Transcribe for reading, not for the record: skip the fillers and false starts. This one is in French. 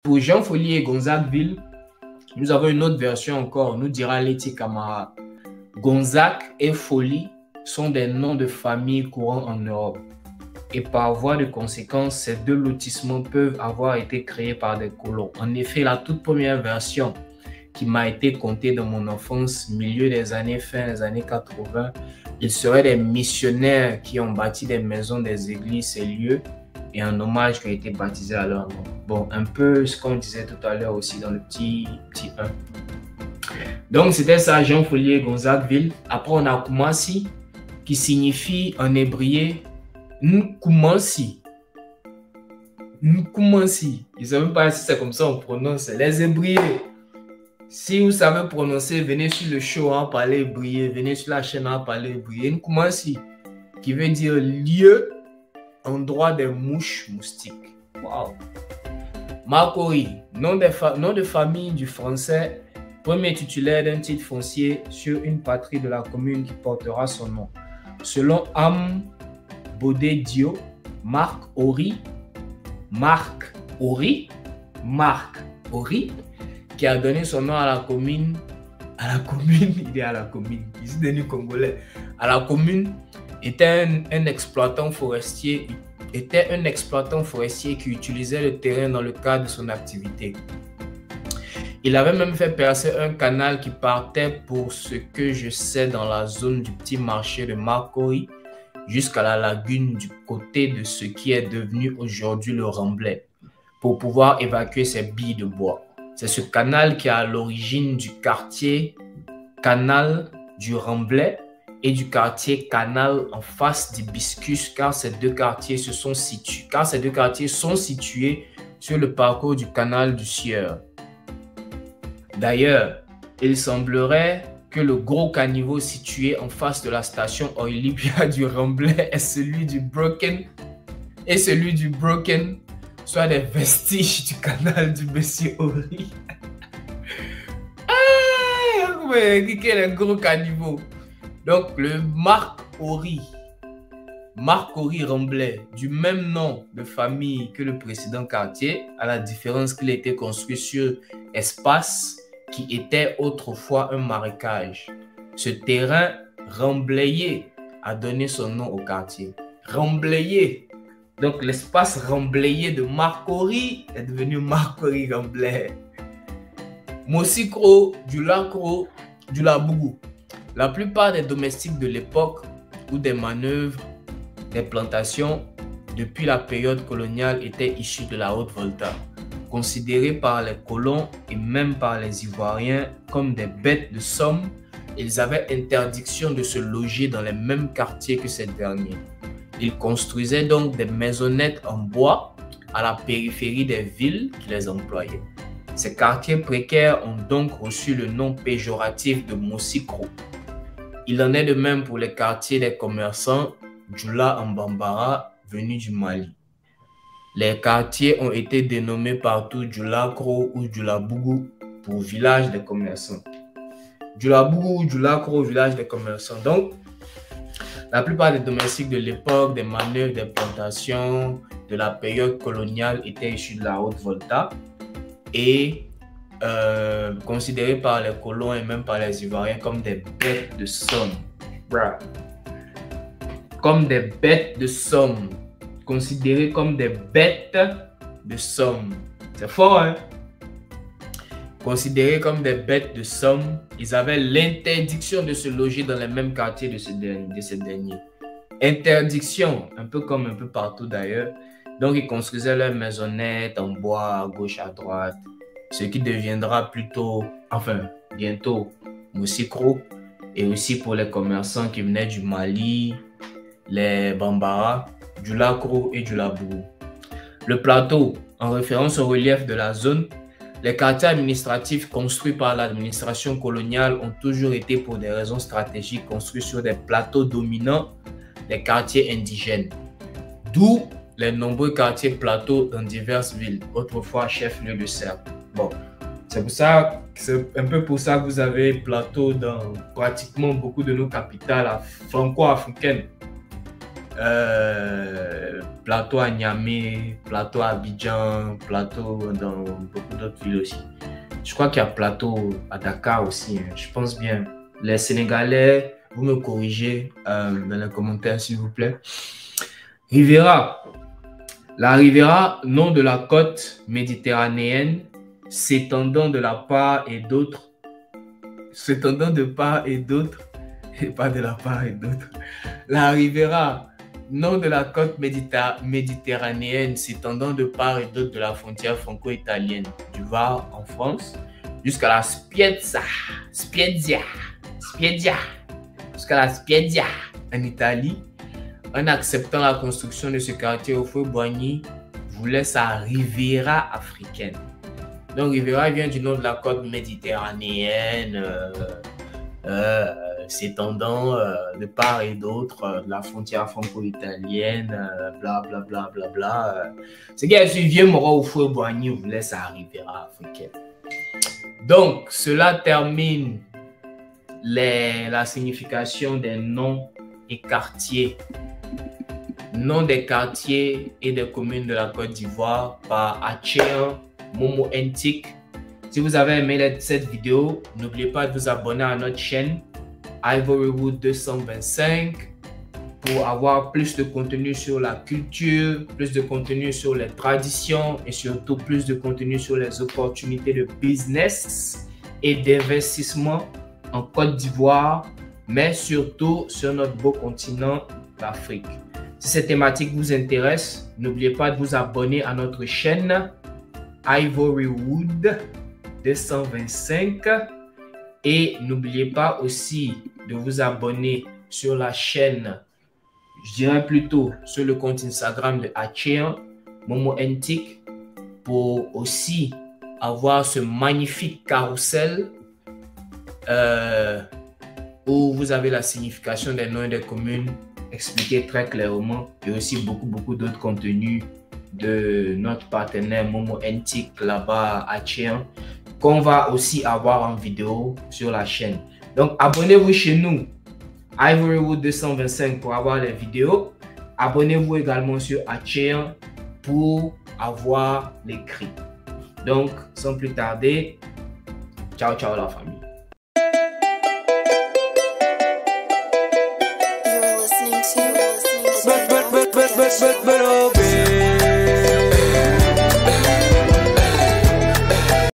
Pour Jean Folly et Gonzagueville, nous avons une autre version encore, nous dira Letty Camara. Gonzague et Folly sont des noms de famille courants en Europe. Et par voie de conséquence, ces deux lotissements peuvent avoir été créés par des colons. En effet, la toute première version qui m'a été contée dans mon enfance, milieu des années, fin des années 80, il serait des missionnaires qui ont bâti des maisons, des églises, ces lieux, et un hommage qui a été baptisé à leur nom. Bon, un peu ce qu'on disait tout à l'heure aussi dans le petit 1. Donc, c'était ça, Jean Folly et Gonzagueville. Après, on a Koumassi, qui signifie en hébreu Nkoumassi. Nkoumassi. Je ne sais même pas si c'est comme ça on prononce. Les hébreux. Si vous savez prononcer, venez sur le show en parler hébreu. Venez sur la chaîne en parler hébreu. Nkoumassi, qui veut dire lieu, endroit des mouches moustiques. Wow. Marcori, nom de famille du français, premier titulaire d'un titre foncier sur une patrie de la commune qui portera son nom. Selon Am Bodé Dio, Marc Horry, qui a donné son nom à la commune, il est à la commune, il est devenu congolais, à la commune, était un exploitant forestier qui utilisait le terrain dans le cadre de son activité. Il avait même fait percer un canal qui partait, pour ce que je sais, dans la zone du petit marché de Marcory jusqu'à la lagune du côté de ce qui est devenu aujourd'hui le Remblai, pour pouvoir évacuer ses billes de bois. C'est ce canal qui est à l'origine du quartier Canal du Remblai et du quartier Canal en face d'Hibiscus, car ces deux quartiers sont situés sur le parcours du canal du Sieur. D'ailleurs, il semblerait que le gros caniveau situé en face de la station Oilibia du Remblai et celui du Broken soit des vestiges du canal du Monsieur Horry. Quel est le gros caniveau? Donc, le Marc Horry Remblai, du même nom de famille que le précédent quartier, à la différence qu'il a été construit sur espace qui était autrefois un marécage. Ce terrain remblayé a donné son nom au quartier. Remblayé. Donc, l'espace remblayé de Marc Horry est devenu Marc Horry Remblai. Mosikro, du Lacro, du Labougou. La plupart des domestiques de l'époque ou des manœuvres, des plantations, depuis la période coloniale étaient issus de la Haute-Volta, considérés par les colons et même par les Ivoiriens comme des bêtes de somme. Ils avaient interdiction de se loger dans les mêmes quartiers que ces derniers. Ils construisaient donc des maisonnettes en bois à la périphérie des villes qui les employaient. Ces quartiers précaires ont donc reçu le nom péjoratif de Mosikro. Il en est de même pour les quartiers des commerçants Djoula en Bambara, venus du Mali. Les quartiers ont été dénommés partout Djoula-Kro ou Djoula-Bougou pour village des commerçants. Djoula-Bougou ou Djoula-Kro, village des commerçants. Donc, la plupart des domestiques de l'époque, des manœuvres, des plantations de la période coloniale étaient issus de la Haute-Volta et considérés par les colons et même par les Ivoiriens comme des bêtes de somme. Comme des bêtes de somme. Considérés comme des bêtes de somme. C'est fort, hein? Considérés comme des bêtes de somme, ils avaient l'interdiction de se loger dans les mêmes quartiers de ces derniers. Interdiction, un peu comme un peu partout d'ailleurs. Donc, ils construisaient leurs maisonnettes en bois à gauche, à droite, ce qui deviendra bientôt Mosikro, et aussi pour les commerçants qui venaient du Mali, les Bambara, du Lacro et du Labougou. Le plateau, en référence au relief de la zone, les quartiers administratifs construits par l'administration coloniale ont toujours été, pour des raisons stratégiques, construits sur des plateaux dominants des quartiers indigènes. D'où les nombreux quartiers plateaux dans diverses villes, autrefois chef-lieu de cercle. Bon, c'est un peu pour ça que vous avez plateau dans pratiquement beaucoup de nos capitales franco-africaines. plateau à Niamey, plateau à Abidjan, plateau dans beaucoup d'autres villes aussi. Je crois qu'il y a plateau à Dakar aussi, hein. Je pense bien. Les Sénégalais, vous me corrigez dans les commentaires s'il vous plaît. Rivera. La Rivera, nom de la côte méditerranéenne, s'étendant de la part et d'autre, s'étendant de part et d'autre, et pas de la part et d'autre. La Rivera, nom de la côte méditerranéenne, s'étendant de part et d'autre de la frontière franco-italienne, du Var en France, jusqu'à la Spiezia, jusqu'à la Spiezia en Italie. En acceptant la construction de ce quartier, Houphouët-Boigny voulait sa Riviera africaine. Donc, Riviera vient du nom de la côte méditerranéenne, s'étendant de part et d'autre de la frontière franco-italienne, bla bla bla bla bla. Ce qui a suivi Moro Houphouët-Boigny voulait sa Riviera africaine. Donc, cela termine la signification des noms et quartiers. Nom des quartiers et des communes de la Côte d'Ivoire par Achéan Momo Ntik. Si vous avez aimé cette vidéo, n'oubliez pas de vous abonner à notre chaîne Ivorywood 225 pour avoir plus de contenu sur la culture, plus de contenu sur les traditions et surtout plus de contenu sur les opportunités de business et d'investissement en Côte d'Ivoire, mais surtout sur notre beau continent d'Afrique. Si cette thématique vous intéresse, n'oubliez pas de vous abonner à notre chaîne Ivorywood 225 et n'oubliez pas aussi de vous abonner sur la chaîne, je dirais plutôt sur le compte Instagram de Achéan Momo Ntik pour aussi avoir ce magnifique carrousel où vous avez la signification des noms et des communes expliqué très clairement et aussi beaucoup d'autres contenus de notre partenaire Momo Ntik là-bas à Achéan qu'on va aussi avoir en vidéo sur la chaîne. Donc abonnez-vous chez nous Ivorywood 225 pour avoir les vidéos. Abonnez-vous également sur Achéan pour avoir les cris. Donc sans plus tarder, ciao ciao la famille. But